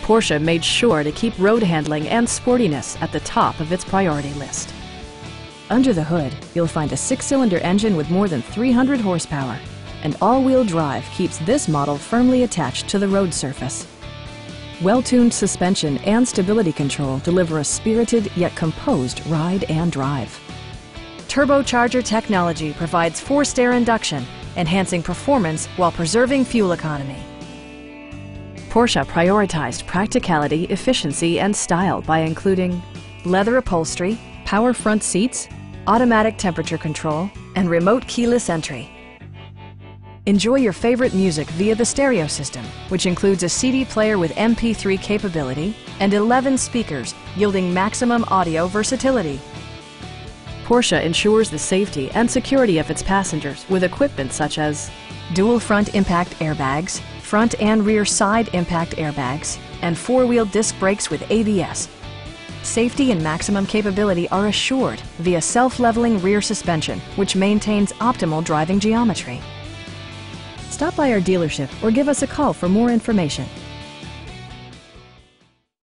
Porsche made sure to keep road handling and sportiness at the top of its priority list. Under the hood, you'll find a 6-cylinder engine with more than 300 horsepower, and all-wheel drive keeps this model firmly attached to the road surface. Well-tuned suspension and stability control deliver a spirited yet composed ride and drive. Turbocharger technology provides forced air induction, enhancing performance while preserving fuel economy. Porsche prioritized practicality, efficiency, and style by including leather upholstery, power front seats, automatic temperature control, and remote keyless entry. Enjoy your favorite music via the stereo system, which includes a CD player with MP3 capability and 11 speakers, yielding maximum audio versatility. Porsche ensures the safety and security of its passengers with equipment such as dual front impact airbags, front and rear side impact airbags, and 4-wheel disc brakes with ABS. Safety and maximum capability are assured via self-leveling rear suspension, which maintains optimal driving geometry. Stop by our dealership or give us a call for more information.